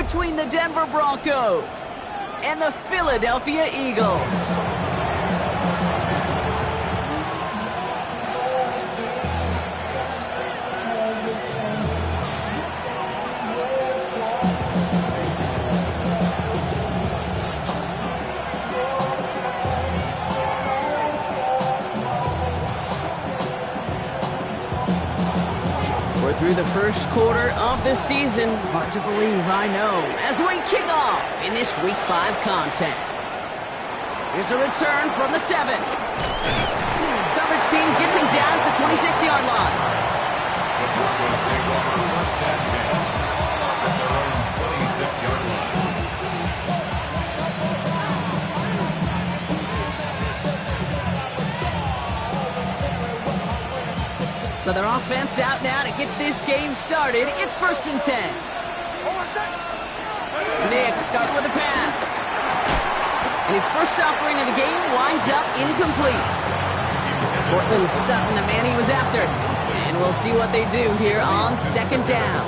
between the Denver Broncos and the Philadelphia Eagles. Through the first quarter of the season. Hard to believe, I know, as we kick off in this Week 5 contest. Here's a return from the 7. Coverage team gets him down at the 26-yard line. So their offense out now to get this game started. It's 1st and 10. Nick starting with a pass. And his first offering of the game winds up incomplete. Portland Sutton, the man he was after. And we'll see what they do here on 2nd down.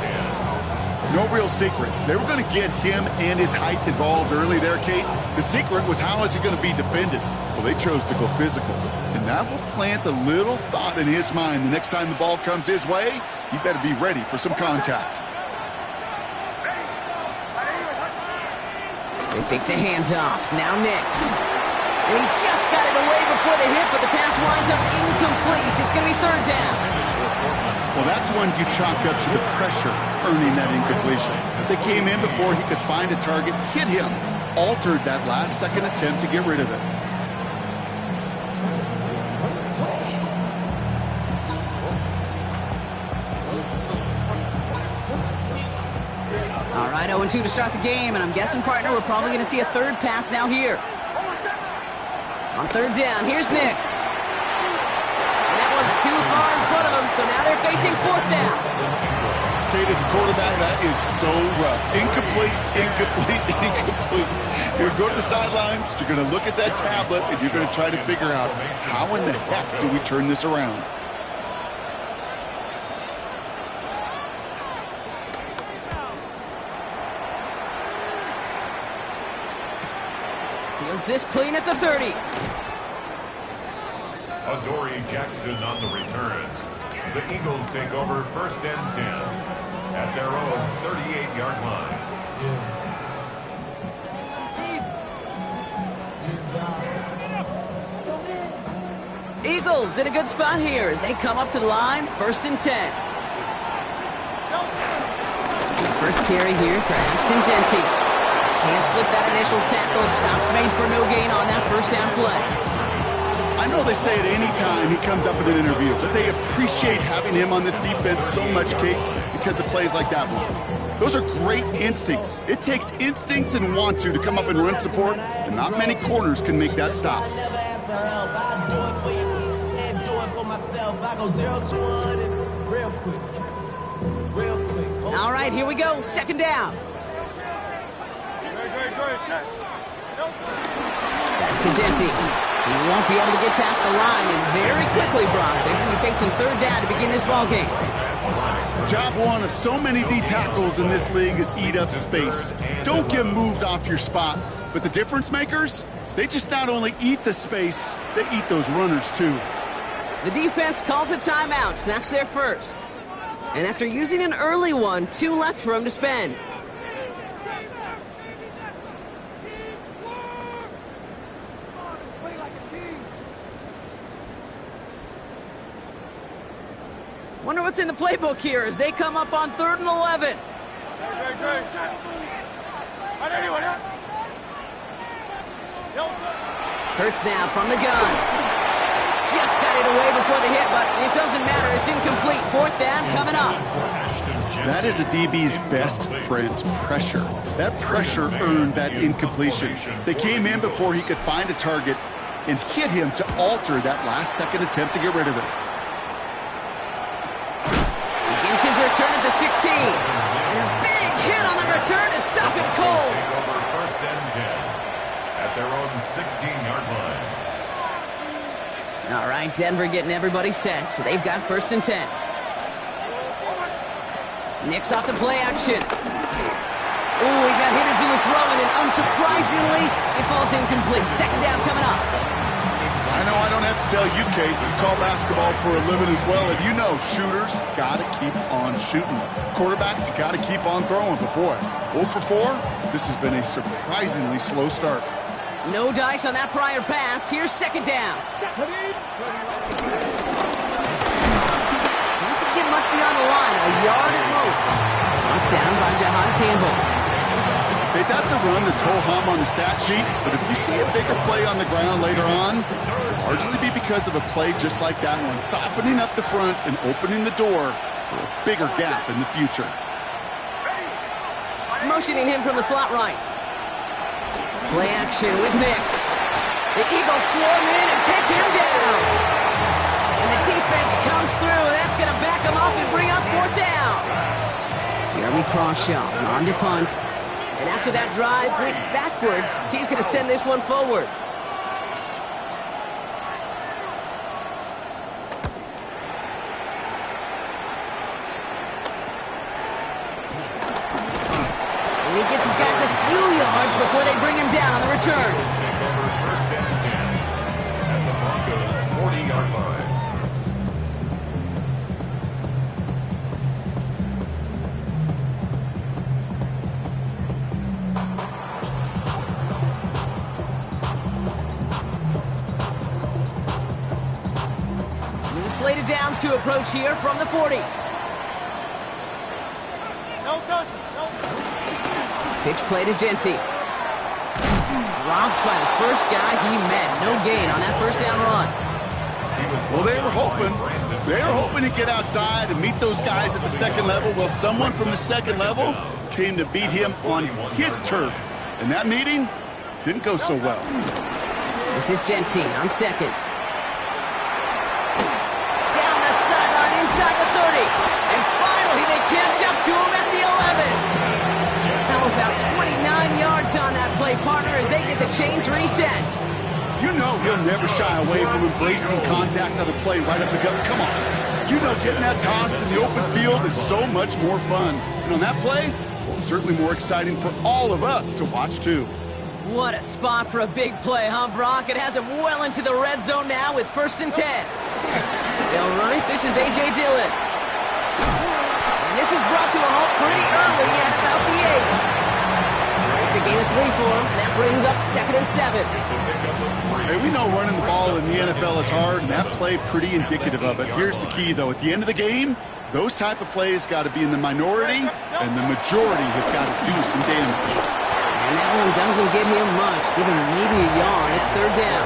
No real secret. They were going to get him and his height involved early there, Kate. The secret was how is he going to be defended? Well, they chose to go physical. And that will plant a little thought in his mind. The next time the ball comes his way, he better be ready for some contact. They fake the handoff. Now Nix. And he just got it away before the hit, but the pass winds up incomplete. It's going to be 3rd down. Well, that's one you chalk up to the pressure earning that incompletion. They came in before he could find a target, hit him, altered that last-second attempt to get rid of it. All right, 0-2 to start the game, and I'm guessing, partner, we're probably going to see a 3rd pass now here. On 3rd down, here's Nix. And that one's too far in front of him, so now they're facing 4th down. Kate, as a quarterback, that is so rough. Incomplete, incomplete, incomplete. You're going to go to the sidelines, you're going to look at that tablet, and you're going to try to figure out how in the heck do we turn this around. Feels this clean at the 30. Adoree Jackson on the return. The Eagles take over 1st and 10 at their own 38-yard line. Eagles in a good spot here as they come up to the line. 1st and 10. First carry here for Ashton Jeanty. Can't slip that initial tackle. Stops made for no gain on that 1st down play. I know they say it any time he comes up in an interview, but they appreciate having him on this defense so much, Kate, because of plays like that one. Those are great instincts. It takes instincts and want to come up and run support, and not many corners can make that stop. All right, here we go. 2nd down. Back to Jeanty. He won't be able to get past the line, and very quickly, Brock, they're going to be facing 3rd down to begin this ball game. Job one of so many D tackles in this league is eat up space. Don't get moved off your spot. But the difference makers, they just not only eat the space, they eat those runners too. The defense calls a timeout, so that's their first. And after using an early one, 2 left for him to spend. Wonder what's in the playbook here as they come up on 3rd and 11. Hurts now from the gun. Just got it away before the hit, but it doesn't matter. It's incomplete. 4th down coming up. That is a DB's best friend, pressure. That pressure earned that incompletion. They came in before he could find a target and hit him to alter that last-second attempt to get rid of it. Begins his return at the 16. And a big hit on the return to stop it cold. Over 1st and 10 at their own 16-yard line. All right, Denver getting everybody set, so they've got 1st and 10. Nix off the play action. Ooh, he throwing, and unsurprisingly, it falls incomplete. Second down coming up. I know I don't have to tell you, Kate. You call basketball for a living as well, and you know shooters got to keep on shooting. Quarterbacks got to keep on throwing. But boy, 0 for 4, this has been a surprisingly slow start. No dice on that prior pass. Here's second down. Doesn't get much beyond the line, a yard at most. Knocked down by Jahan Campbell. Hey, that's a run that's ho-hum on the stat sheet, but if you see a bigger play on the ground later on, it'll largely be because of a play just like that one, softening up the front and opening the door for a bigger gap in the future. Motioning him from the slot right. Play action with Mix. The Eagles swarm in and take him down. And the defense comes through. That's going to back him up and bring up fourth down. Jeremy Crawshaw on to punt. And after that drive went backwards, he's going to send this one forward. And he gets his guys a few yards before they bring him down on the return. Take over first and 10 at the Broncos' 40-yard line. Slated downs to approach here from the 40. Pitch play to Jency. Dropped by the first guy he met. No gain on that first down run. Well, they were hoping to get outside and meet those guys at the second level. Well, someone from the second level came to beat him on his turf. And that meeting didn't go so well. This is Jency on second. Inside the 30, and finally they catch up to him at the 11. Now about 29 yards on that play, partner, as they get the chains reset. You know he'll never shy away from embracing contact on the play right up the gut. Come on. You know getting that toss in the open field is so much more fun. And on that play, well, certainly more exciting for all of us to watch too. What a spot for a big play, huh, Brock? It has him well into the red zone now with 1st and 10. They'll run it. This is A.J. Dillon. And this is brought to a halt pretty early at about the 8. It's a gain of 3 for him, and that brings up 2nd and 7. Hey, we know running the ball in the NFL is hard, and that play pretty indicative of it. Here's the key, though. At the end of the game, those type of plays got to be in the minority, and the majority have got to do some damage. And that one doesn't give him much. Give him maybe a yard. It's 3rd down.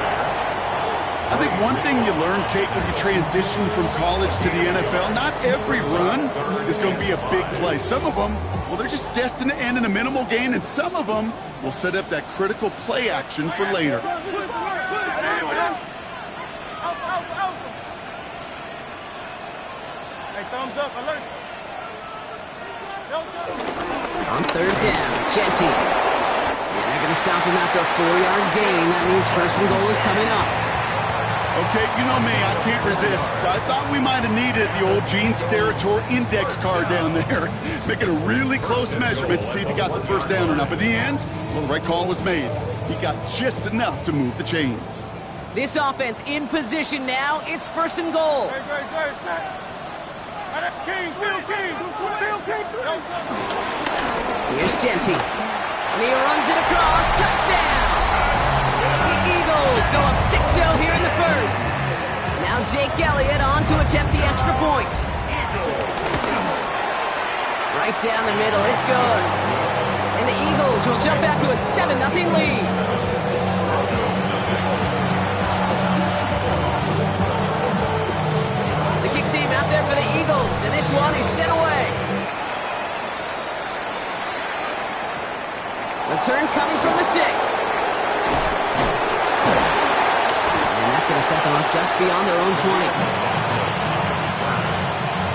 I think one thing you learn, Kate, when you transition from college to the NFL, not every run is going to be a big play. Some of them, well, they're just destined to end in a minimal gain, and some of them will set up that critical play action for later. Thumbs up, alert. On 3rd down, Jency. And they're going to stop him after a 4-yard gain. That means 1st and goal is coming up. Okay, you know me, I can't resist. I thought we might have needed the old Gene Steratore index card down there. Making a really close measurement to see if he got the first down or not. But in the end, well, the right call was made. He got just enough to move the chains. This offense in position now. It's 1st and goal. Here's Jency. And he runs it across. Touchdown! The Eagles go up 6-0 here in the 1st. Now Jake Elliott on to attempt the extra point. Right down the middle. It's good. And the Eagles will jump out to a 7-0 lead. The kick team out there for the Eagles, and this one is sent away. Return coming from the 6. And that's going to set them up just beyond their own 20.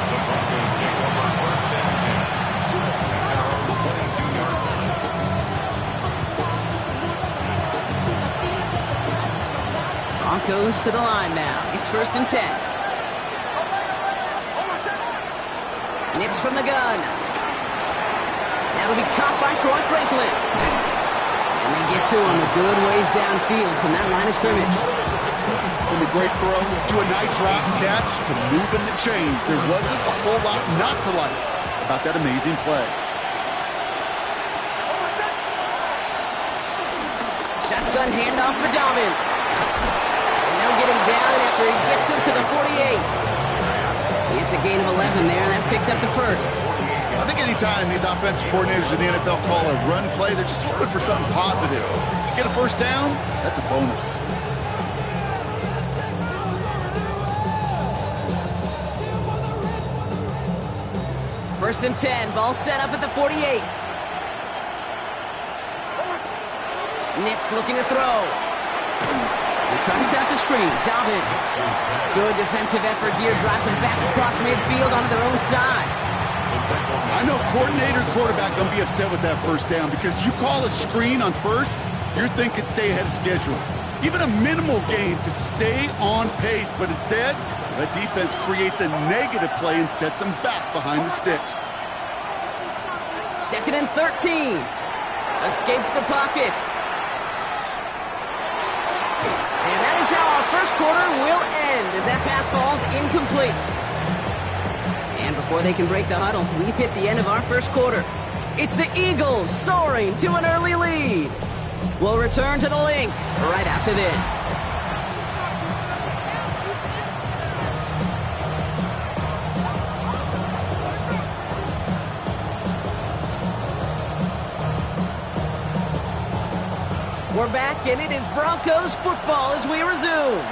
The Broncos take over 1st and 10 at their own 22-yard line. Broncos to the line now. It's 1st and 10. Nix from the gun. That'll be caught by Troy Franklin. to him a good ways downfield from that line of scrimmage. From a great throw to a nice route catch to moving the chains. There wasn't a whole lot not to like about that amazing play. Shotgun handoff for Dobbins. And they'll get him down after he gets into the 48. It's a gain of 11 there, and that picks up the first. I think anytime these offensive coordinators in the NFL call a run play, they're just hoping for something positive. To get a first down, that's a bonus. First and 10, ball set up at the 48. Nick's looking to throw. He tries to set up the screen. Dobbins. Good defensive effort here. Drives him back across midfield onto their own side. I know coordinator and quarterback going to be upset with that first down because you call a screen on first, you're thinking stay ahead of schedule. Even a minimal gain to stay on pace, but instead, the defense creates a negative play and sets them back behind the sticks. Second and 13. Escapes the pocket. And that is how our first quarter will end as that pass falls incomplete. And before they can break the huddle, we've hit the end of our first quarter. It's the Eagles soaring to an early lead. We'll return to the link right after this. We're back, and it is Broncos football as we resume.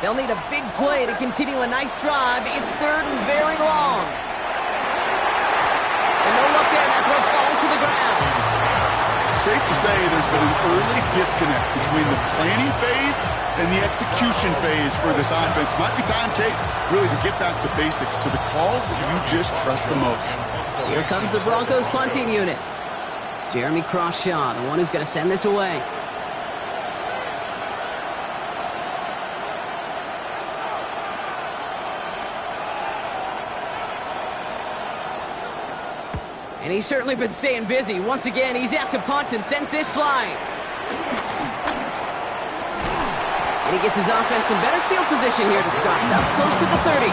They'll need a big play to continue a nice drive. It's third and very long. And no look there, that throw falls to the ground. Safe to say there's been an early disconnect between the planning phase and the execution phase for this offense. Might be time, Kate, really to get back to basics, to the calls that you just trust the most. Here comes the Broncos punting unit. Jeremy Crawshaw, the one who's going to send this away. And he's certainly been staying busy. Once again, he's out to punt and sends this flying. And he gets his offense in better field position here to start. Up close to the 30.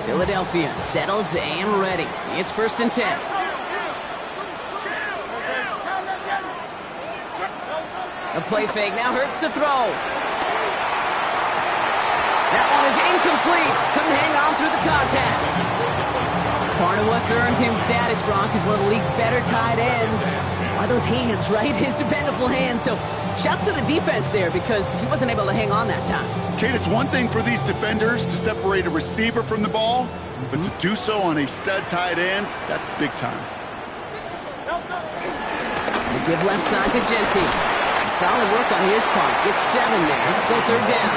Philadelphia settled and ready. It's first and 10. A play fake now hurts to throw. That one is incomplete. Couldn't hang on through the contact. Part of what's earned him status, Bronk, is one of the league's better tight ends. Are those hands, right? His dependable hands. So shouts to the defense there because he wasn't able to hang on that time. Kate, it's one thing for these defenders to separate a receiver from the ball, but to do so on a stud tight end, that's big time. They give left side to Genty. Solid work on his part. Gets 7 there. It's still third down.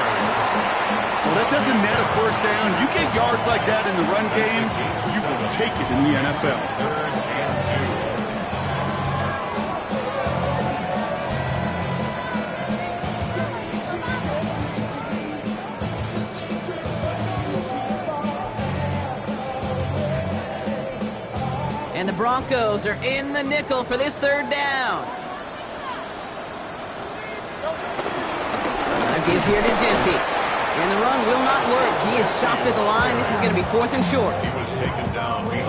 Well, that doesn't net a first down. You get yards like that in the run game, you will take it in the NFL. And the Broncos are in the nickel for this third down. A give here to Genty. And the run will not work. He is soft at the line. This is going to be fourth and short.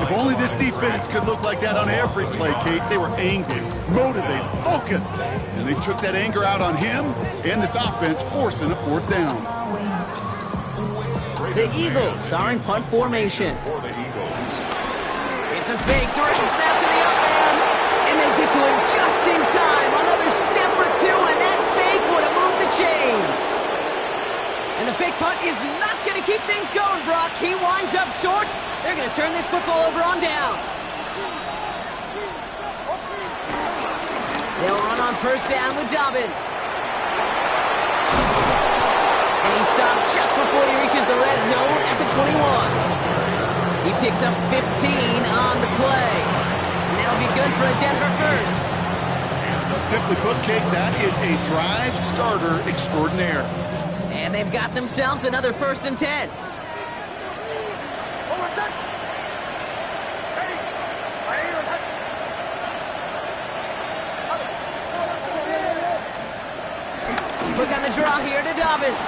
If only this defense could look like that on every play, Kate. They were angry, motivated, focused. And they took that anger out on him and this offense, forcing a fourth down. The Eagles are in punt formation. It's a fake, direct snap to the up man. And they get to him just in time. Another step or two, and that fake would have moved the chains. And the fake punt is not going to keep things going, Brock. He winds up short. They're going to turn this football over on downs. They'll run on first down with Dobbins. And he stopped just before he reaches the red zone at the 21. He picks up 15 on the play. And that'll be good for a Denver first. Simply put, Kate, that is a drive starter extraordinaire. And they've got themselves another 1st and 10. Quick on the draw here to Dobbins.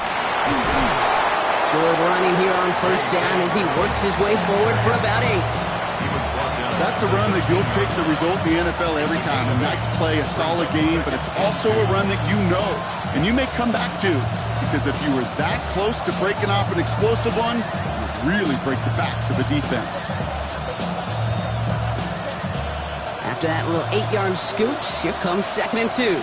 Good running here on 1st down as he works his way forward for about 8. That's a run that you'll take the result in the NFL every time. A nice play, a solid game, but it's also a run that you know and you may come back to, because if you were that close to breaking off an explosive one, it would really break the backs of the defense. After that little 8-yard scoot, here comes 2nd and 2.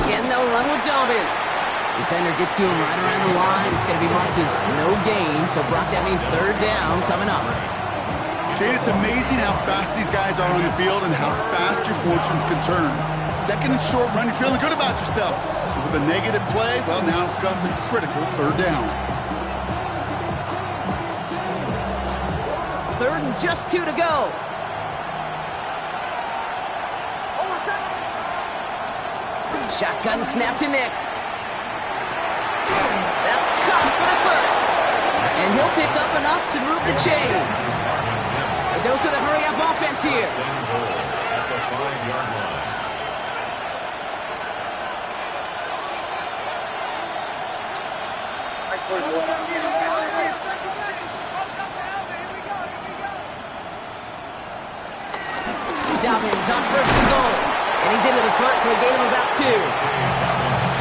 Again, they'll run with Dobbins. Defender gets to him right around the line. It's going to be marked as no gain. So, Brock, that means 3rd down coming up. Kate, it's amazing how fast these guys are on the field and how fast your fortunes can turn. 2nd and short run, you're feeling good about yourself. But with a negative play, well, now comes a critical 3rd down. 3rd and just 2 to go. Shotgun snap to Nix. That's caught for the 1st. And he'll pick up enough to move the chains. A dose of the hurry-up offense here. At the 5-yard line. Dobbins on 1st and goal. And he's into the front for a gain of about 2.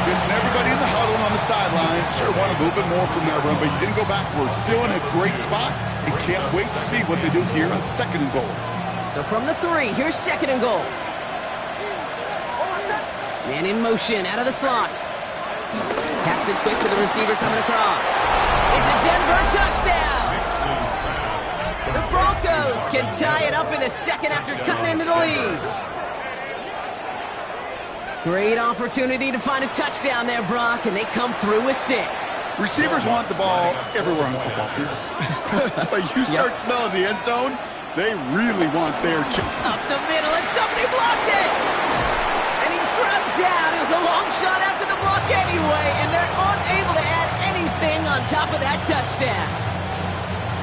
Just everybody in the huddle on the sidelines. Sure wanted a little bit more from that run, but you didn't go backwards. Still in a great spot, and can't wait to see what they do here on 2nd and goal. So from the 3, here's 2nd and goal. Man in motion out of the slot. Taps it quick to the receiver coming across. It's a Denver touchdown. The Broncos can tie it up in the 2nd after cutting into the lead. Great opportunity to find a touchdown there, Brock, and they come through with 6. Receivers want the ball everywhere on the football field. But you start smelling the end zone, they really want their chip. Up the middle, and somebody blocked it! And he's drugged down. It was a long shot after the block anyway, and they're unable to add anything on top of that touchdown.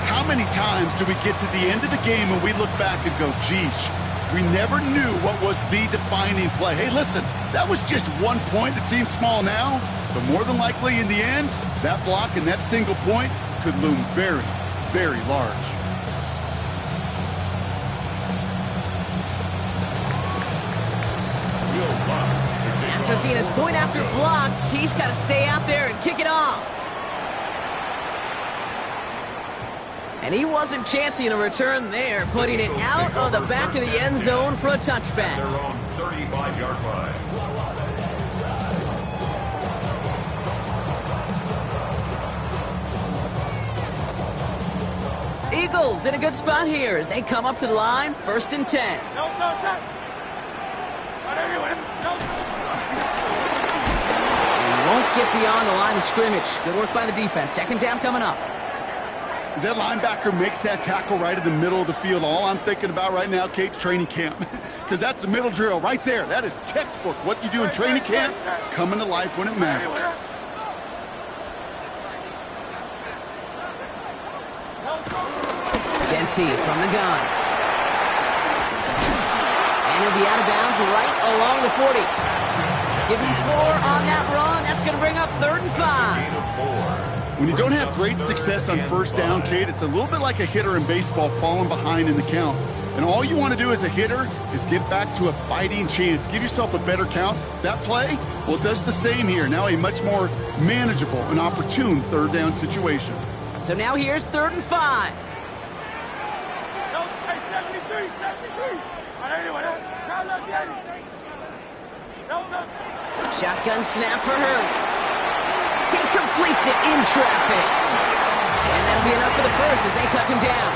How many times do we get to the end of the game and we look back and go, geez, we never knew what was the defining play. Hey, listen, that was just 1 point. It seems small now, but more than likely in the end, that block and that single point could loom very, very large. After seeing his point after blocked, he's got to stay out there and kick it off. And he wasn't chancing a return there, putting it out of the back of the end zone for a touchback. Their own 35-yard line. Eagles in a good spot here as they come up to the line, 1st and 10. And won't get beyond the line of scrimmage. Good work by the defense. 2nd down coming up. As that linebacker makes that tackle right in the middle of the field, all I'm thinking about right now, Kate's training camp. Because that's the middle drill right there. That is textbook. What you do in training camp, coming to life when it matters. Genty from the gun. And he'll be out of bounds right along the 40. Give him 4 on that run. That's going to bring up 3rd and 5. When you don't have great success on 1st down, Kate, it's a little bit like a hitter in baseball falling behind in the count. And all you want to do as a hitter is get back to a fighting chance. Give yourself a better count. That play, well, it does the same here. Now a much more manageable and opportune 3rd down situation. So now here's 3rd and 5. Shotgun snap for Hurts. He completes it in traffic. And that'll be enough for the 1st as they touch him down.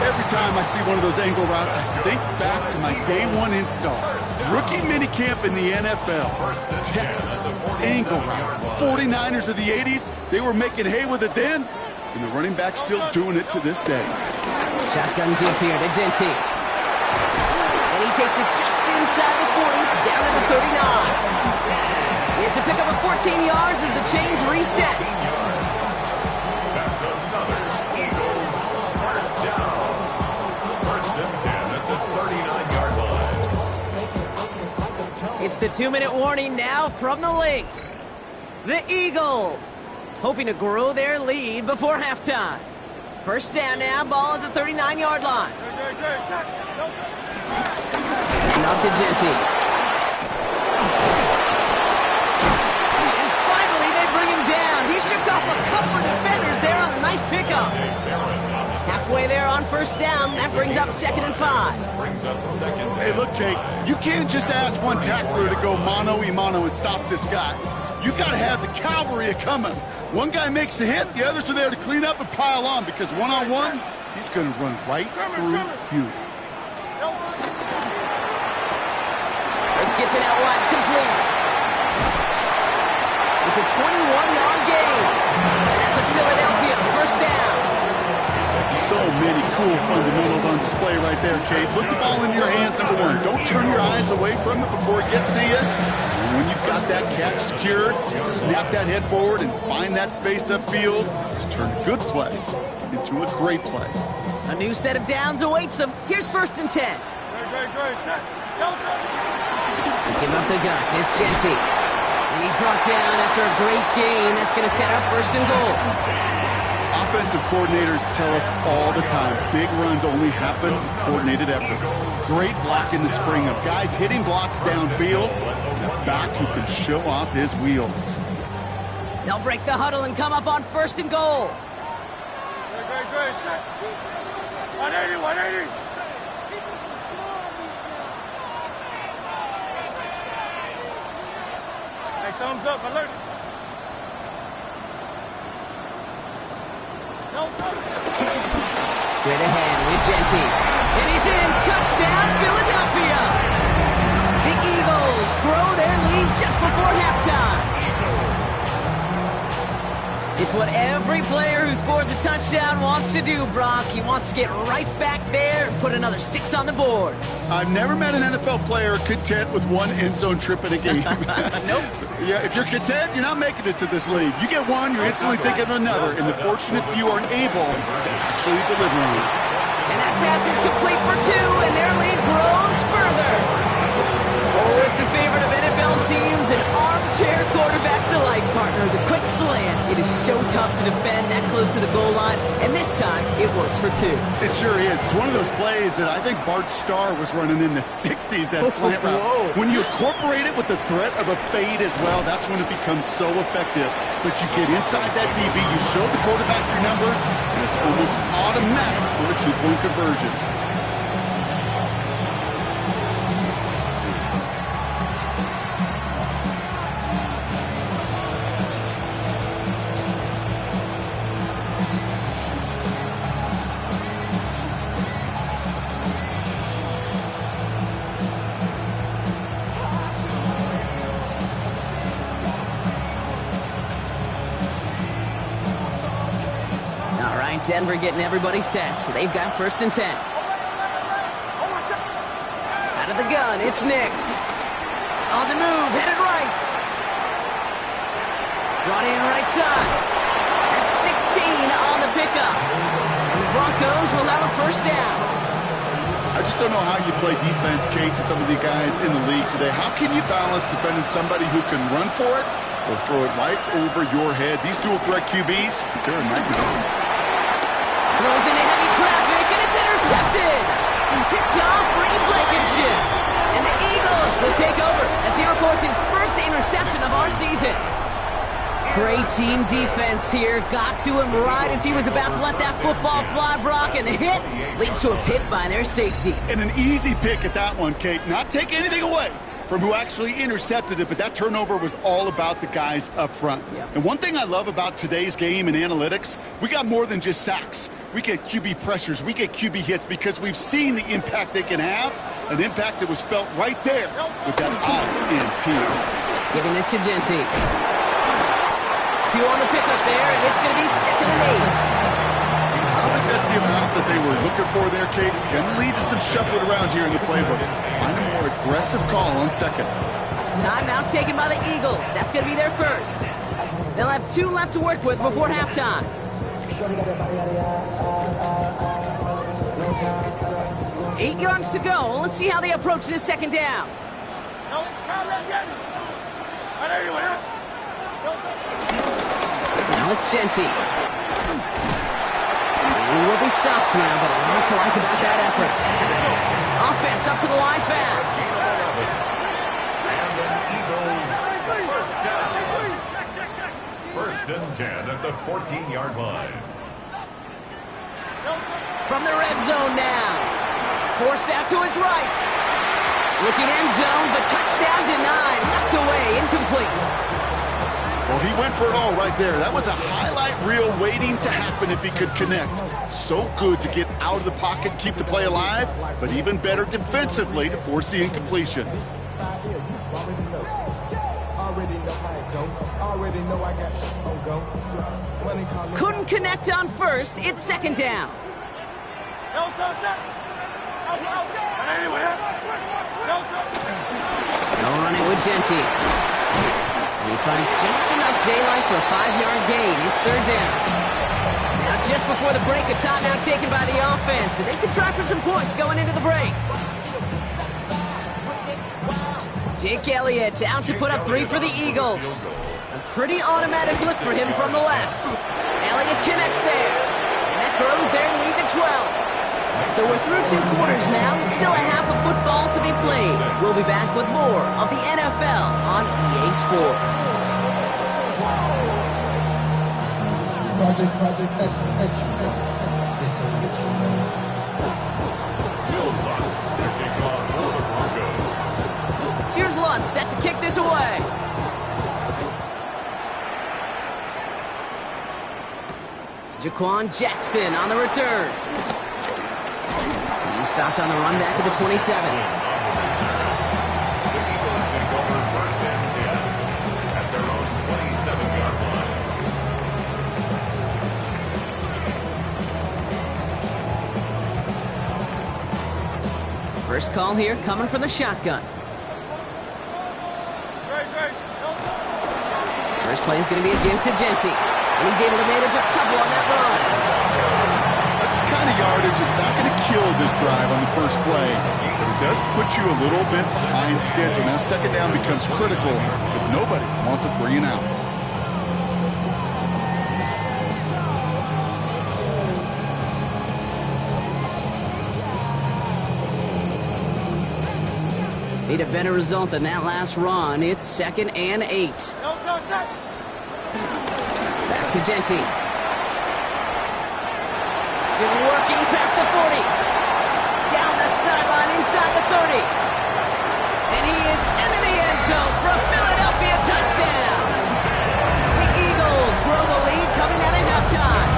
Every time I see one of those angle routes, I think back to my day 1 install. Rookie minicamp in the NFL. Texas, angle route. 49ers of the 80s, they were making hay with it then, and the running back's still doing it to this day. Shotgun give here to Genty. And he takes it just inside the 40, down to the 39. It's a pickup of 14 yards as the chains reset. That's another Eagles first down. First and 10 at the 39-yard line. It's the 2-minute warning now from the link. The Eagles hoping to grow their lead before halftime. First down now, ball at the 39-yard line. And off to Genty. And finally, they bring him down. He shook off a couple of defenders there on a nice pickup. Halfway there on first down. That brings up 2nd and 5. Hey, look, Kate, you can't just ask one tackler to go mano-a-mano and stop this guy. You got to have the cavalry coming. One guy makes a hit, the others are there to clean up and pile on, because one-on-one, he's going to run right through you. Let's get it out wide, complete. It's a 21-yard gain. And that's a Philadelphia first down. So many cool fundamentals on display right there, Kate. Put the ball in your hands, number one. Don't turn your eyes away from it before it gets to you. And when you've got that catch secured, snap that head forward and find that space upfield to turn a good play into a great play. A new set of downs awaits him. Here's 1st and 10. He came up the gut. It's Genty. And he's brought down after a great gain. That's going to set up 1st and goal. Offensive coordinators tell us all the time, big runs only happen with coordinated efforts. Great block in the spring of guys hitting blocks downfield, and a back who can show off his wheels. They'll break the huddle and come up on 1st and goal. 180. Hey, thumbs up, alert. Straight ahead with Genty. And he's in. Touchdown, Philadelphia. The Eagles grow their lead just before halftime. It's what every player who scores a touchdown wants to do, Brock. He wants to get right back there and put another 6 on the board. I've never met an NFL player content with one end zone trip in a game. Nope. Yeah, if you're content, you're not making it to this league. You get one, you're instantly thinking of another, and the fortunate few are able to actually deliver on it. And that pass is complete for 2, and their lead grows further. Oh, it's a favorite of NFL teams and armchair quarterbacks alike, partner. The quick slant. It is so tough to defend that close to the goal line, and this time it works for 2. It sure is. It's one of those plays that I think Bart Starr was running in the 60s, that slant route. Whoa. When you incorporate it with the threat of a fade as well, that's when it becomes so effective. But you get inside that DB, you show the quarterback your numbers, and it's almost automatic for a 2-point conversion. Denver getting everybody set, so they've got 1st and 10. Out of the gun, it's Nix. On the move, headed right. Brought in right side. That's 16 on the pickup. And the Broncos will have a 1st down. I just don't know how you play defense, Kate, and some of the guys in the league today. How can you balance defending somebody who can run for it or throw it right over your head? These dual threat QBs, they're a nightmare. Throws into heavy traffic, and it's intercepted. Picked off Ray Blankenship. And the Eagles will take over as he records his 1st interception of our season. Great team defense here. Got to him right as he was about to let that football fly, Brock, and the hit leads to a pick by their safety. And an easy pick at that one, Kate. Not take anything away from who actually intercepted it, but that turnover was all about the guys up front. Yep. And one thing I love about today's game and analytics, we got more than just sacks. We get QB pressures, we get QB hits because we've seen the impact they can have, an impact that was felt right there with that INT. Giving this to Genty. 2 on the pickup there, and it's going to be 2nd and 8. I don't think that's That's the amount that they were looking for there, Kate. Going to lead to some shuffling around here in the playbook. Find a more aggressive call on second. Timeout taken by the Eagles. That's going to be their first. They'll have 2 left to work with before halftime. 8 yards to go. Let's see how they approach this second down. Now it's Genty. He will be stopped now, but a lot to like about that effort. Offense up to the line fast. And the Eagles first and 10 at the 14-yard line. From the red zone now. Forced out to his right. Looking end zone, but touchdown denied. Knocked away, incomplete. Well, he went for it all right there. That was a highlight reel waiting to happen if he could connect. So good to get out of the pocket, keep the play alive, but even better defensively to force the incompletion. Couldn't connect on first. It's second down. No running with Genty. He finds just enough daylight for a 5-yard gain. It's third down. Now just before the break, a timeout taken by the offense, and they can try for some points going into the break. Jake Elliott out to put up 3 for the Eagles. A pretty automatic look for him from the left. Elliott connects there, and that grows their lead to 12. So we're through 2 quarters now, still a half of football to be played. We'll be back with more of the NFL on EA Sports. Here's Lutz set to kick this away. Jaquan Jackson on the return. He's stopped on the run back at the 27. The Eagles take over first and 10 at their own 27-yard line. First call here coming from the shotgun. First play is going to be a give to Genty. And he's able to manage a couple on that run. That's the kind of yardage it's not going to kill this drive on the first play, but it does put you a little bit behind schedule. Now second down becomes critical because nobody wants a 3 and out. Need a better result than that last run. It's 2nd and 8. Back to Genty. Still working past the 40. Down the sideline inside the 30. And he is into the end zone for a Philadelphia touchdown. The Eagles grow the lead coming out of halftime.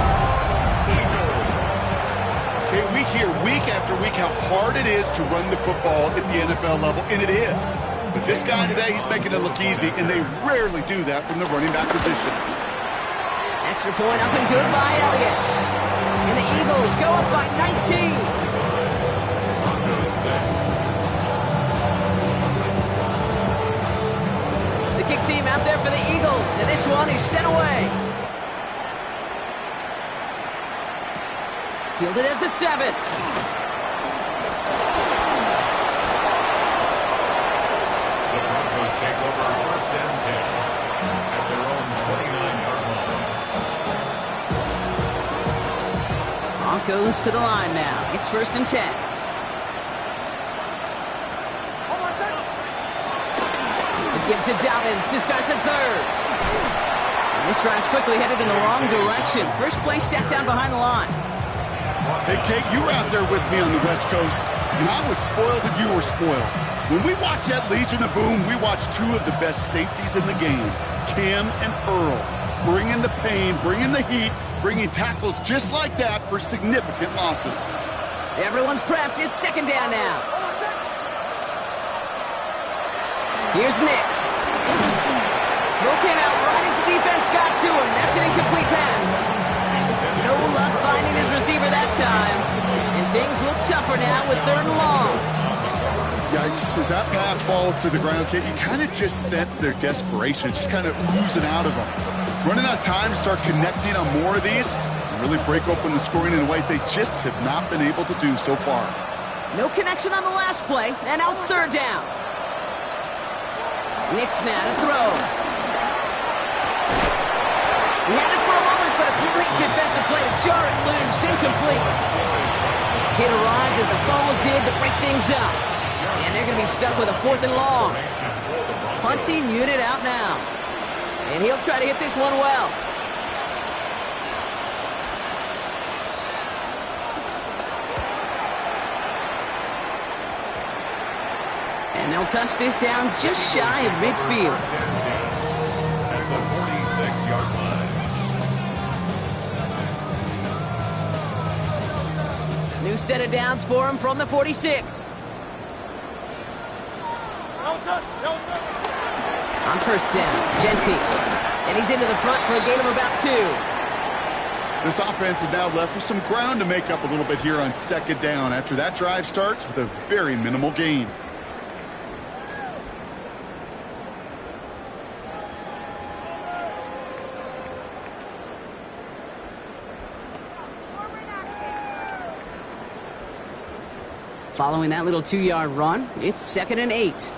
Okay, we hear week after week how hard it is to run the football at the NFL level, and it is. But this guy today, he's making it look easy, and they rarely do that from the running back position. Extra point up and good by Elliott. And the Eagles go up by 19. The kick team out there for the Eagles, and this one is sent away. Fielded at the 7. The Broncos take over first and 10 at their own 29-yard line. Broncos to the line now. It's 1st and 10. The give to Dobbins to start the 3rd. And this drive's quickly headed in the wrong direction. First play set down behind the line. Hey, Kate, you were out there with me on the West Coast, and I was spoiled and you were spoiled. When we watch that Legion of Boom, we watch 2 of the best safeties in the game, Cam and Earl, bringing the pain, bringing the heat, bringing tackles just like that for significant losses. Everyone's prepped. It's 2nd down now. Here's Nix. Throw came out right as the defense got to him. That's an incomplete pass. No luck finding his receiver that time. And things look tougher now with 3rd and long. Yikes, as that pass falls to the ground, Kate, you kind of just sense their desperation, just kind of oozing out of them. Running out of time to start connecting on more of these and really break open the scoring in a way they just have not been able to do so far. No connection on the last play, and now it's 3rd down. Nick's now to throw. He had it for a moment, but a great defensive play to jar it loose, incomplete. It arrived as the ball did to break things up. And they're going to be stuck with a 4th and long. Punting unit out now. And he'll try to hit this one well. And they'll touch this down just shy of midfield. At the 46-yard line. New set of downs for him from the 46. On 1st down, Genty. And he's into the front for a gain of about 2. This offense is now left with some ground to make up a little bit here on 2nd down after that drive starts with a very minimal gain. Following that little 2-yard run, it's 2nd and 8.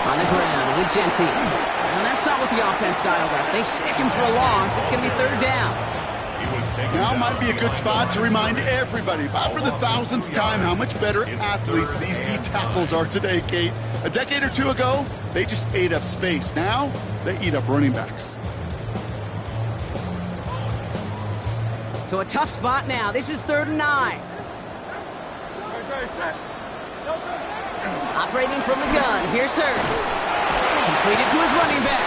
On the ground with Genty. Now that's not what the offense dialed up. They stick him for a loss. It's going to be 3rd down. Now might be a good spot to remind everybody, about for the 1000th time, how much better athletes these D tackles are today, Kate. A decade or 2 ago, they just ate up space. Now, they eat up running backs. So a tough spot now. This is 3rd and 9. Operating from the gun. Here's Hurts. Completed to his running back.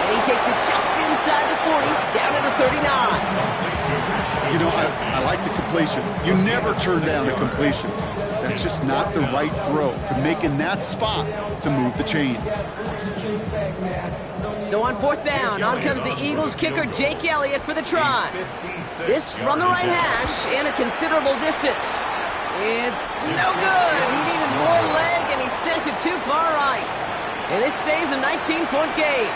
And he takes it just inside the 40, down to the 39. You know, I like the completion. You never turn down a completion. That's just not the right throw to make in that spot to move the chains. So on 4th down, on comes the Eagles kicker Jake Elliott for the try. This from the right hash and a considerable distance. It's no good. He needed more leg and he sent it too far right. And this stays a 19-point game.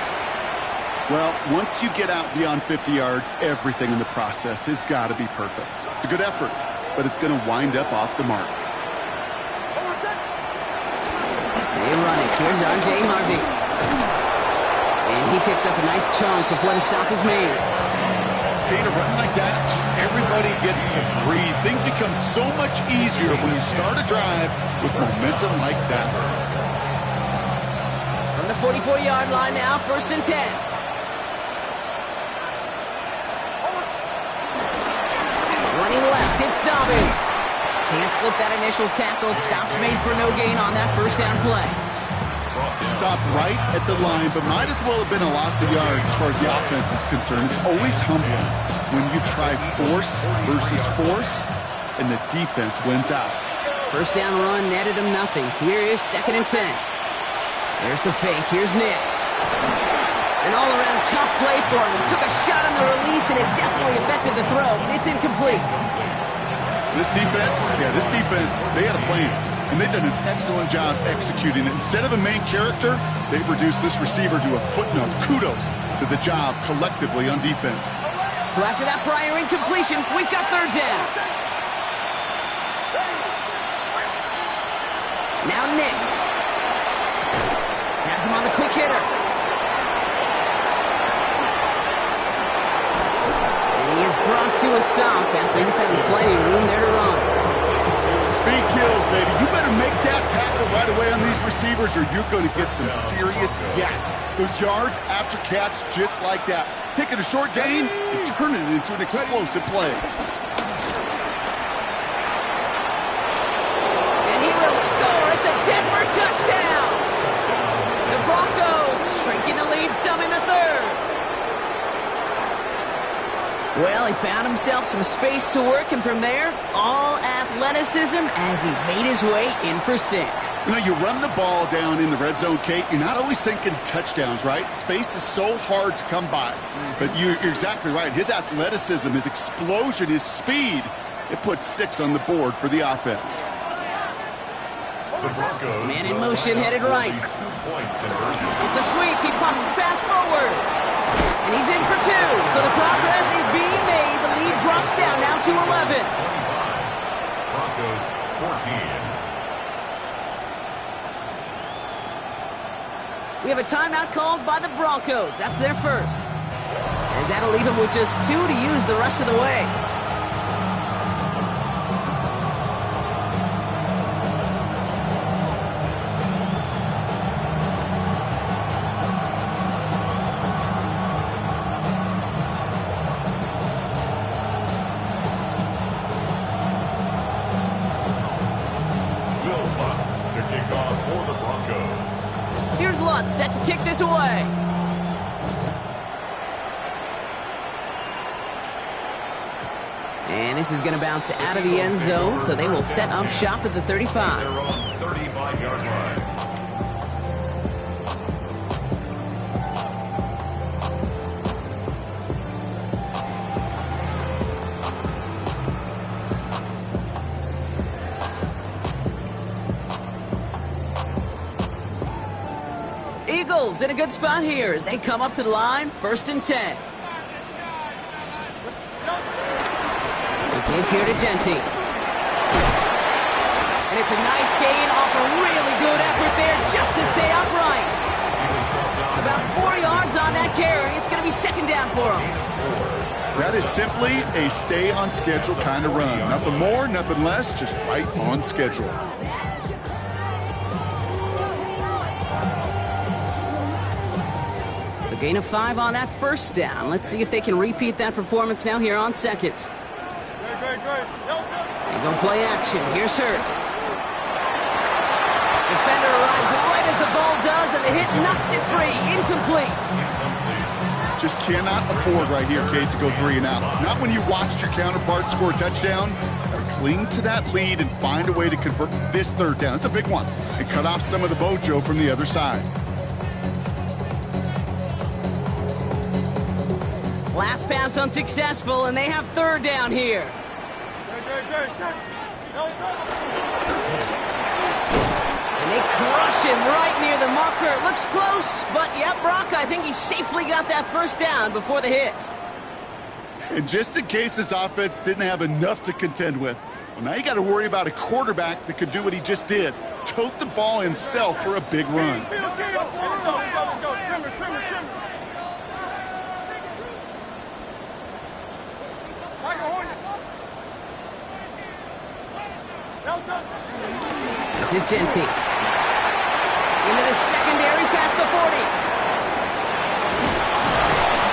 Well, once you get out beyond 50 yards, everything in the process has got to be perfect. It's a good effort, but it's going to wind up off the mark. They run it. Here's J. Harvey. And he picks up a nice chunk before the stop is made. Kate, a run like that, just everybody gets to breathe. Things become so much easier when you start a drive with momentum like that. From the 44-yard line now, 1st and 10. Running left, it's Dobbins. Can't slip that initial tackle. Stops made for no gain on that 1st down play. Stopped right at the line, but might as well have been a loss of yards as far as the offense is concerned. It's always humbling when you try force versus force, and the defense wins out. 1st down run netted him nothing. Here is 2nd and 10. There's the fake. Here's Nix. An all-around tough play for him. Took a shot on the release, and it definitely affected the throw. It's incomplete. This defense, they had a plan. And they've done an excellent job executing it. Instead of a main character, they've reduced this receiver to a footnote. Kudos to the job collectively on defense. So after that prior incompletion, we've got 3rd down. Now Nix. Has him on the quick hitter. And he is brought to a stop after he found plenty of room there to run. Speed kills, baby. You better make that tackle right away on these receivers or you're going to get some serious yak. Those yards after catch just like that. Taking a short gain and turning it into an explosive play. And he will score. It's a Denver touchdown. The Broncos shrinking the lead some in the 3rd. Well, he found himself some space to work, and from there, all athleticism as he made his way in for 6. You know, you run the ball down in the red zone, Kate, you're not always thinking touchdowns, right? Space is so hard to come by. But you're exactly right. His athleticism, his explosion, his speed, it puts 6 on the board for the offense. The Broncos. Man in motion, headed right. It's a sweep. He pops the pass forward. And he's in for 2. So the progress is being made. The lead drops down now to 11. 25. Broncos 14. We have a timeout called by the Broncos. That's their first. As that'll leave him with just 2 to use the rest of the way. Here's Lutz set to kick this away. And this is going to bounce out of the end zone, so they will set up shop at the 35. Their own 35-yard line. Eagles in a good spot here as they come up to the line, 1st and 10. They give here to Genty. And it's a nice gain off a really good effort there just to stay upright. About 4 yards on that carry. It's going to be 2nd down for him. That is simply a stay on schedule kind of run. Nothing more, nothing less, just right on schedule. So gain of 5 on that 1st down. Let's see if they can repeat that performance now here on 2nd. They go play action. Here's Hurts. Defender arrives right as the ball does, and the hit knocks it free. Incomplete. Just cannot afford right here, Kate, to go 3 and out. Not when you watched your counterpart score a touchdown. Cling to that lead and find a way to convert this 3rd down. It's a big one. And cut off some of the mojo from the other side. Last pass unsuccessful, and they have 3rd down here. And they crush him right near the marker. It looks close, but yep, Brock, I think he safely got that 1st down before the hit. And just in case this offense didn't have enough to contend with, well, now you got to worry about a quarterback that could do what he just did. Tote the ball himself for a big run. This is Genty. Into the secondary past the 40.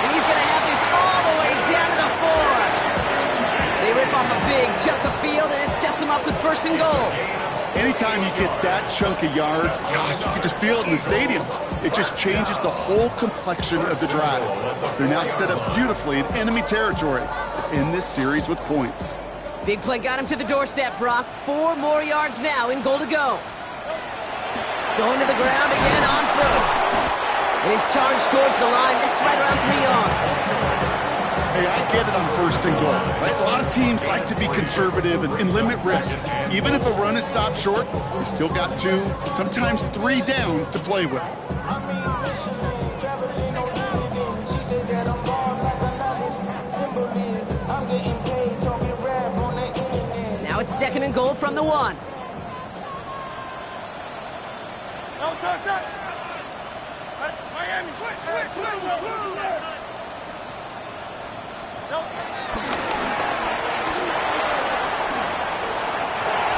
And he's going to have this all the way down to the 4. They rip off a big chunk of field, and it sets them up with 1st and goal. Anytime you get that chunk of yards, gosh, you can just feel it in the stadium. It just changes the whole complexion of the drive. They're now set up beautifully in enemy territory to end this series with points. Big play got him to the doorstep, Brock. 4 more yards now in goal to go. Going to the ground again on 1st. And he's charged towards the line. That's right around 3 yards. Hey, I get it on 1st and goal. Right? A lot of teams like to be conservative and limit risk. Even if a run is stopped short, you still got 2, sometimes 3 downs to play with. Now it's 2nd and goal from the 1. Miami, switch.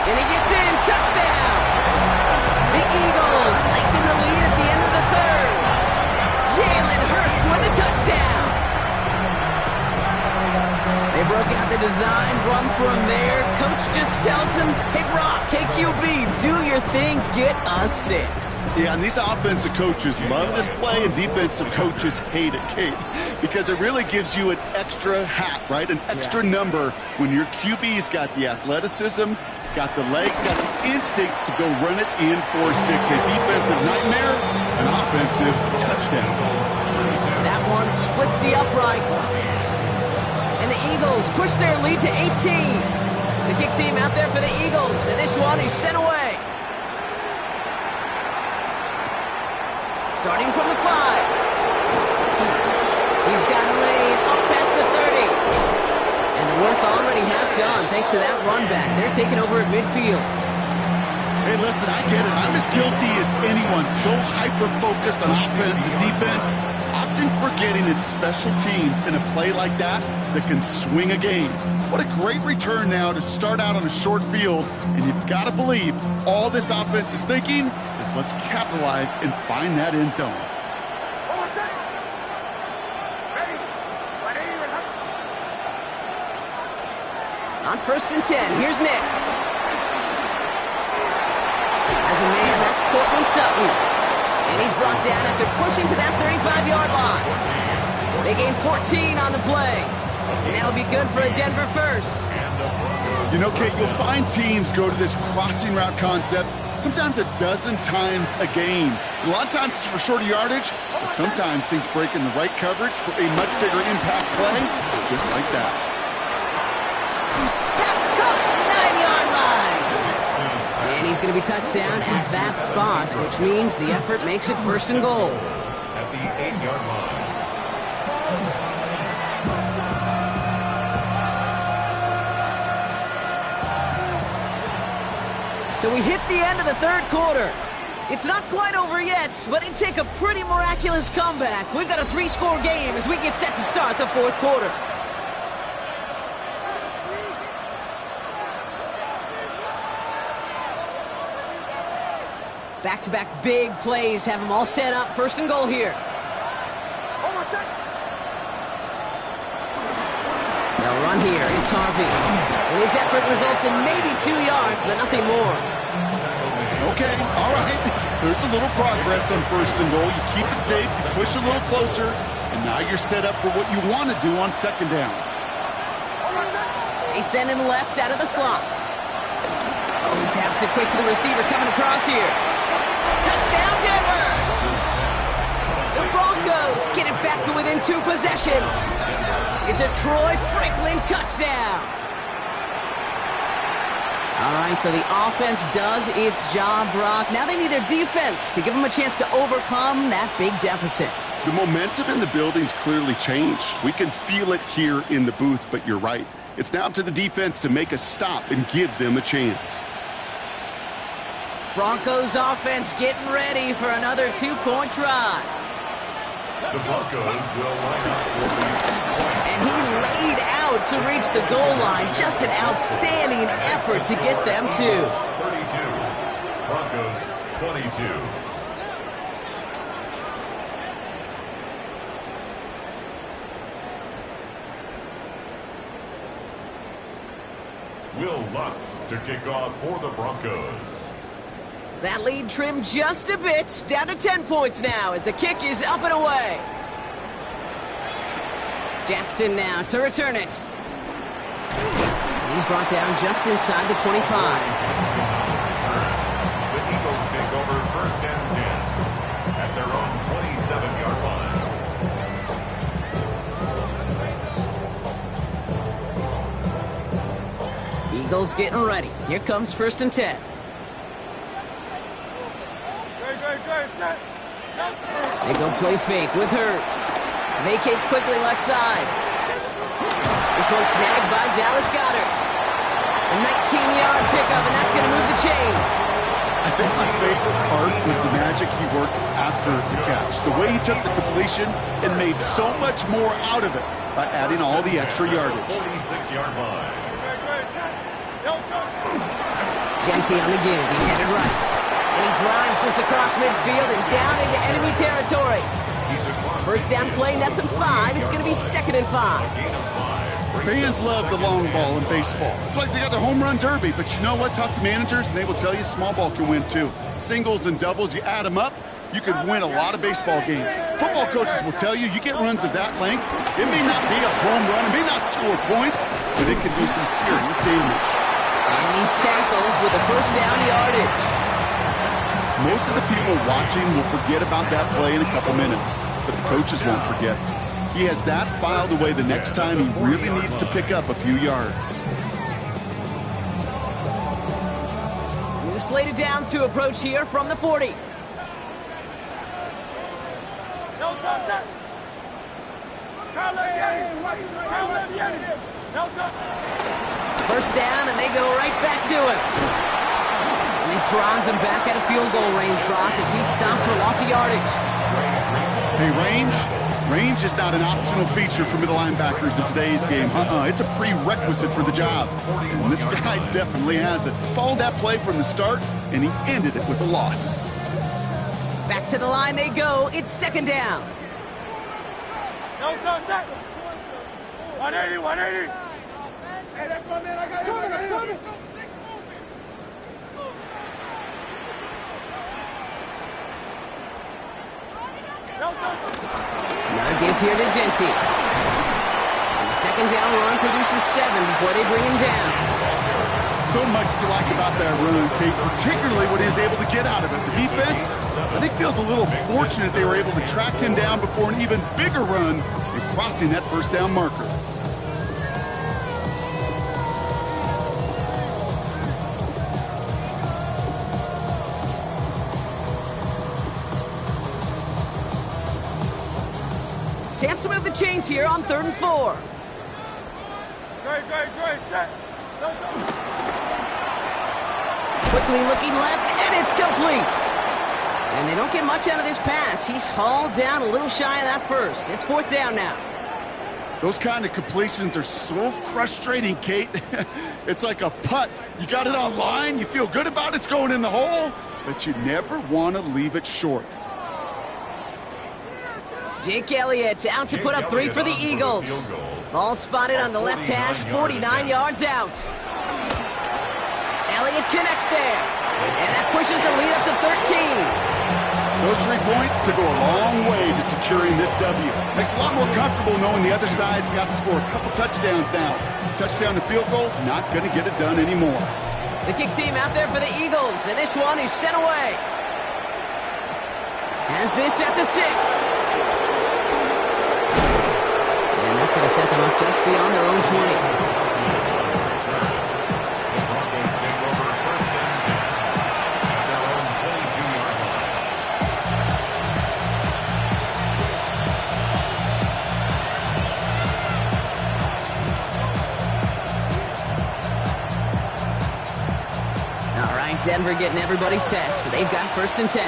And he gets in. Touchdown. The Eagles lengthen the lead at the end of the 3rd. Jalen Hurts with a touchdown. They broke work out the design, run from there. Coach just tells him, hey, Brock, hey, QB, do your thing, get a 6. Yeah, and these offensive coaches love this play, and defensive coaches hate it, Kate, because it really gives you an extra hat, right? An extra number when your QB's got the athleticism, got the legs, got the instincts to go run it in for a 6. A defensive nightmare, an offensive touchdown. That one splits the uprights. And the Eagles push their lead to 18. The kick team out there for the Eagles, and this one is sent away. Starting from the 5. He's got a lane up past the 30. And the work already half done thanks to that run back. They're taking over at midfield. Hey, listen, I get it. I'm as guilty as anyone. So hyper-focused on offense and defense, often forgetting it's special teams in a play like that can swing a game. What a great return now to start out on a short field, and you've got to believe all this offense is thinking is let's capitalize and find that end zone. On 1st and 10, here's Nix. As a man, that's Cortland Sutton. And he's brought down after pushing to that 35-yard line. They gain 14 on the play. And that'll be good for a Denver first. You know, Kate, you'll find teams go to this crossing route concept sometimes a dozen times a game. A lot of times it's for shorter yardage, but sometimes things break in the right coverage for a much bigger impact play, just like that. Pass cut, 9-yard line. And he's going to be touchdown at that spot, which means the effort makes it 1st and goal. At the 8-yard line. So we hit the end of the 3rd quarter. It's not quite over yet, but it'd take a pretty miraculous comeback. We've got a 3-score game as we get set to start the 4th quarter. Back-to-back big plays have them all set up. 1st and goal here. They'll run here. It's Harvey. And his effort results in maybe 2 yards, but nothing more. Okay, all right. There's a little progress on 1st and goal. You keep it safe, you push a little closer, and now you're set up for what you want to do on 2nd down. They send him left out of the slot. Oh, he taps it quick to the receiver coming across here. Touchdown, Denver! The Broncos get it back to within 2 possessions. It's a Troy Franklin touchdown. All right, so the offense does its job, Brock. Now they need their defense to give them a chance to overcome that big deficit. The momentum in the building's clearly changed. We can feel it here in the booth, but you're right. It's now up to the defense to make a stop and give them a chance. Broncos offense getting ready for another 2-point try. The Broncos will line up for the 2-point. And he laid out to reach the goal line. Just an outstanding effort to get them to. 32. Broncos 22. Will Lutz to kick off for the Broncos. That lead trimmed just a bit, down to 10 points now as the kick is up and away. Jackson now to return it. He's brought down just inside the 25. The Eagles take over 1st and 10 at their own 27-yard line. Eagles getting ready. Here comes 1st and 10. They go play fake with Hurts. Vacates quickly left side. This one snagged by Dallas Goedert. A 19-yard pickup, and that's going to move the chains. I think my favorite part was the magic he worked after the catch. The way he took the completion and made so much more out of it by adding all the extra yardage. 46-yard line. Genty on the give. He's headed right. And he drives this across midfield and down into enemy territory. First down play, nets him 5. It's going to be 2nd and 5. Fans love the long ball in baseball. It's like they got the home run derby, but you know what? Talk to managers and they will tell you small ball can win too. Singles and doubles, you add them up, you could win a lot of baseball games. Football coaches will tell you get runs of that length. It may not be a home run, it may not score points, but it can do some serious damage. And he's tackled with a first down yardage. Most of the people watching will forget about that play in a couple minutes, but the coaches won't forget. He has that filed away the next time he really needs to pick up a few yards. New slated downs to approach here from the 40. First down, and they go right back to him. And this drives him back at a field goal range, Brock, as he's stopped for loss of yardage. Hey, range is not an optional feature for middle linebackers in today's game. It's a prerequisite for the job. And this guy definitely has it. Followed that play from the start, and he ended it with a loss. Back to the line they go. It's second down. 180, 180. Hey, that's my man. I got him. Another give here to Jency. And the second down run produces 7 before they bring him down. So much to like about that run, Kate, particularly what he was able to get out of it. The defense, I think, feels a little fortunate they were able to track him down before an even bigger run in crossing that first down marker. Chance to move the chains here on 3rd and 4. Great, set. Quickly looking left, and it's complete. And they don't get much out of this pass. He's hauled down a little shy of that first. It's 4th down now. Those kind of completions are so frustrating, Kate. It's like a putt. You got it on line, you feel good about it's going in the hole, but you never want to leave it short. Jake Elliott out to put up 3 for the Eagles. Ball spotted on the left hash, 49 yards out. Elliott connects there. And that pushes the lead up to 13. Those 3 points could go a long way to securing this W. Makes it a lot more comfortable knowing the other side's got to score a couple touchdowns now. Touchdown to field goals, not going to get it done anymore. The kick team out there for the Eagles, and this one is sent away. Has this at the 6. And that's going to set them up just beyond their own 20. All right, Denver getting everybody set, so they've got 1st and 10.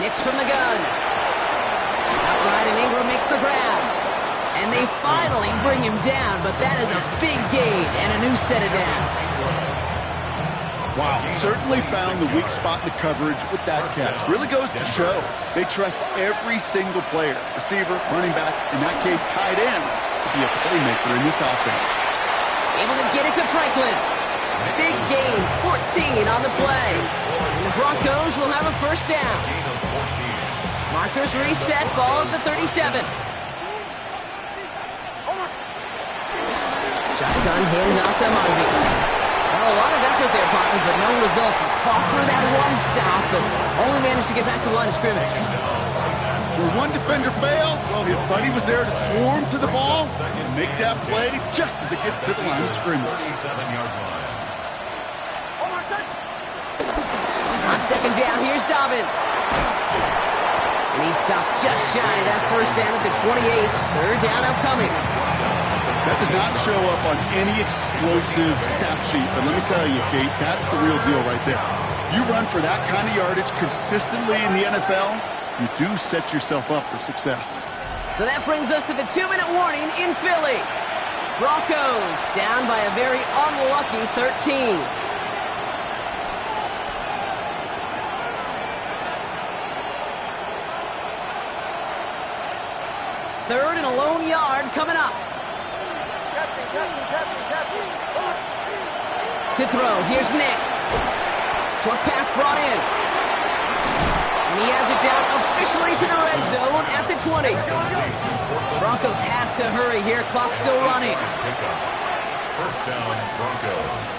Nix from the gun. Outright, and Ingram makes the grab. And they finally bring him down, but that is a big gain and a new set of downs. Wow, certainly found the weak spot in the coverage with that catch. Really goes to show they trust every single player, receiver, running back, in that case tight end, to be a playmaker in this offense. Able to get it to Franklin. Big gain, 14 on the play. And the Broncos will have a 1st down. Markers reset, ball at the 37. Shotgun hands out to Harvey. Well, a lot of effort there, partner, but no results. He fought through that one stop, but only managed to get back to the line of scrimmage. Where one defender failed, well, his buddy was there to swarm to the ball and make that play just as it gets to the line of scrimmage. On 2nd down, here's Dobbins. And he stopped just shy of that 1st down at the 28. 3rd down upcoming. That does not show up on any explosive stat sheet, but let me tell you, Kate, that's the real deal right there. You run for that kind of yardage consistently in the NFL, you do set yourself up for success. So that brings us to the 2-minute warning in Philly. Broncos down by a very unlucky 13. Third and a lone yard coming up. To throw, here's Nix. Short pass brought in. And he has it down officially to the red zone at the 20. Broncos have to hurry here, clock still running. First down, Broncos.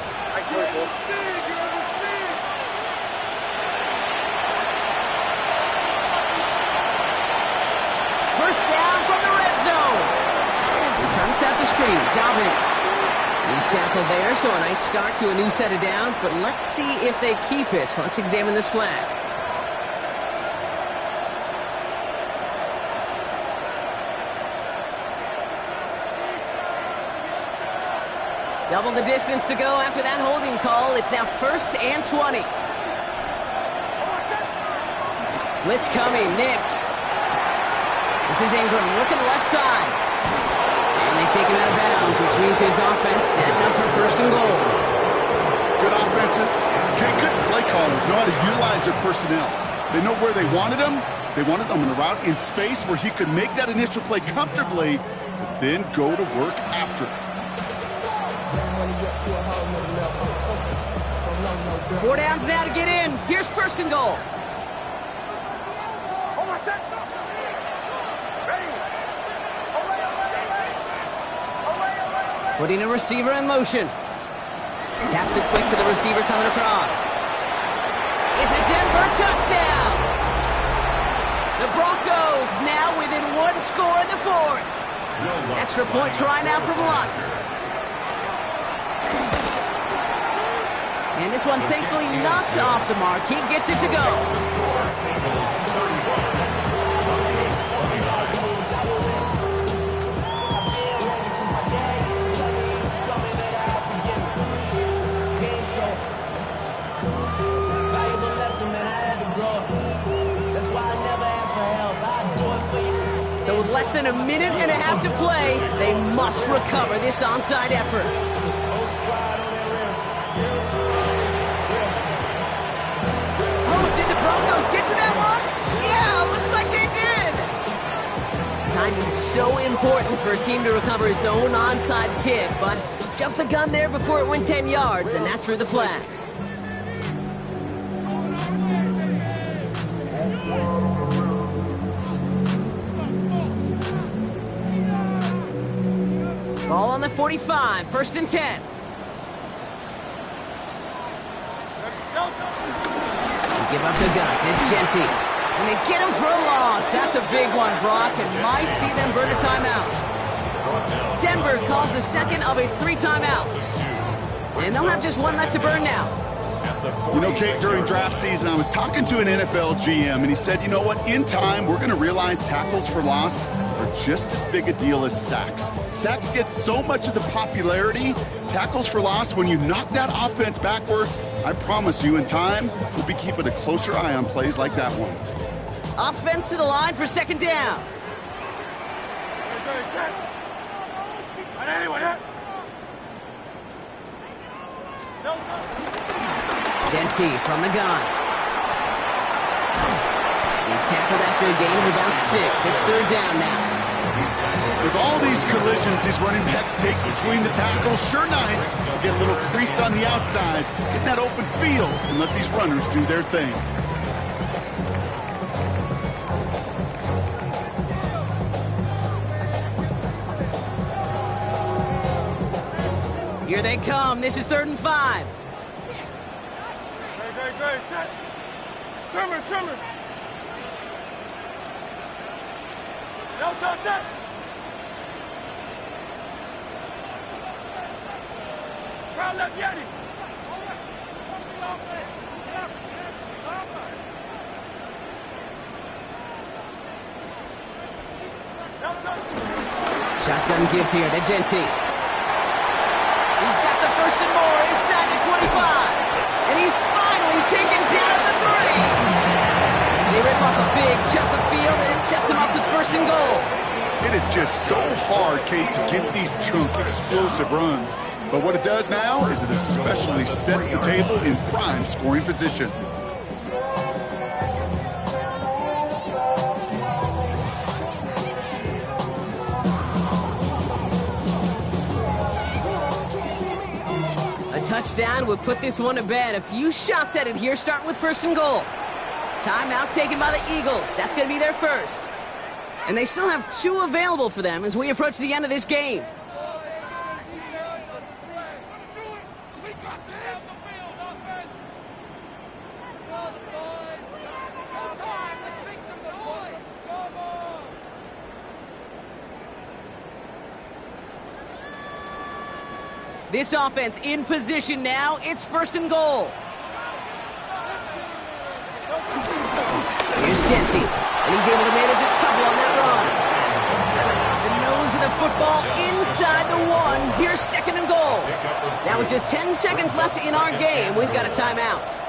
First down from the red zone. He trying to set the screen. Dobbins. He's tackled there, so a nice start to a new set of downs, but let's see if they keep it. Let's examine this flag. Double the distance to go after that holding call. It's now 1st and 20. Blitz coming. Nix. This is Ingram. Look at the left side. And they take him out of bounds, which means his offense setting up for 1st and goal. Good offenses. Okay, good play callers know how to utilize their personnel. They know where they wanted him. They wanted him in a route in space where he could make that initial play comfortably, but then go to work after it. 4 downs now to get in. Here's 1st and goal. Putting a receiver in motion. Taps it quick to the receiver coming across. It's a Denver touchdown. The Broncos now within 1 score in the 4th. Extra point try now from Lutz. And this one thankfully not off the mark. He gets it to go. So with less than a minute and a half to play, they must recover this onside effort. Oh, did the Broncos get to that one? Yeah, looks like they did. Timing's so important for a team to recover its own onside kick, but jumped the gun there before it went 10 yards, and that drew the flag. Ball on the 45, 1st and 10. They give up the guts. It's Genty. And they get him for a loss. That's a big one, Brock, and might see them burn a timeout. Denver calls the 2nd of its 3 timeouts. And they'll have just 1 left to burn now. You know, Kate, during draft season, I was talking to an NFL GM, and he said, you know what, in time, we're going to realize tackles for loss are just as big a deal as sacks. Sacks get so much of the popularity. Tackles for loss, when you knock that offense backwards, I promise you, in time, we'll be keeping a closer eye on plays like that one. Offense to the line for 2nd down. Genty from the gun. He's tackled after a gain of about 6. It's 3rd down now. With all these collisions these running backs take between the tackles, sure nice to get a little crease on the outside, get that open field, and let these runners do their thing. Here they come. This is 3rd and 5. Great. Trimmer. No, touch. Crowd left Yeti. Shotgun give here to Genty. He's got the 1st and more inside the 25. And he's finally taken down at the 3. They rip off a big chunk of field, and it sets him up with 1st and goal. It is just so hard, Kate, to get these chunk, explosive runs. But what it does now is it especially sets the table in prime scoring position. touchdown would put this one to bed. A few shots at it here, starting with 1st and goal. Timeout taken by the Eagles. That's going to be their first. And they still have 2 available for them as we approach the end of this game. This offense in position now. It's 1st and goal. Here's Jency, and he's able to manage a couple on that run. The nose of the football inside the 1. Here's 2nd and goal. Now with just 10 seconds left in our game, we've got a timeout.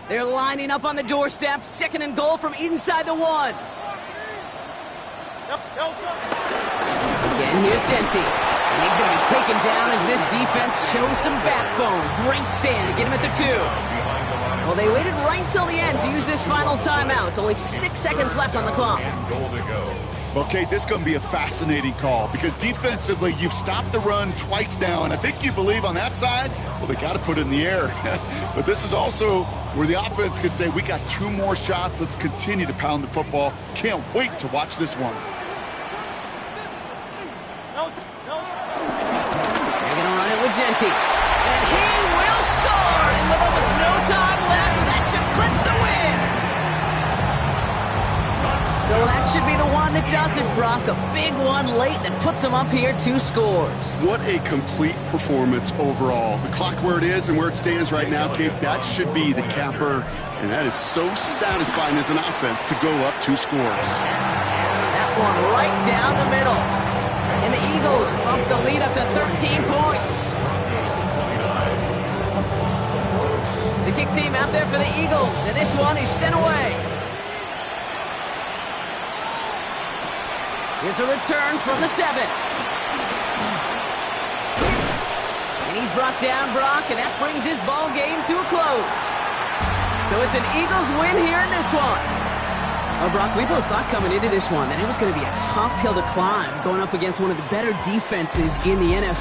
They're lining up on the doorstep. 2nd and goal from inside the 1. Again, here's Jency. And he's going to be taken down as this defense shows some backbone. Great stand to get him at the 2. Well, they waited right till the end to use this final timeout. Only 6 seconds left on the clock. Well, Kate, this is going to be a fascinating call because defensively, you've stopped the run twice now, and I think you believe on that side, well, they got to put it in the air. But this is also where the offense could say, we got 2 more shots. Let's continue to pound the football. Can't wait to watch this one. They're going to run it with Jency. And he will score! And with almost no time left, that should clinch the win! So that should be the one that does it, Brock. A big one late that puts them up here 2 scores. What a complete performance overall. The clock where it is and where it stands right now, Kate, that should be the capper. And that is so satisfying as an offense to go up 2 scores. That one right down the middle. And the Eagles bump the lead up to 13 points. The kick team out there for the Eagles. And this one is sent away. Here's a return from the 7. And he's brought down, Brock, and that brings this ball game to a close. So it's an Eagles win here in this one. Well, Brock, we both thought coming into this one that it was going to be a tough hill to climb going up against one of the better defenses in the NFL.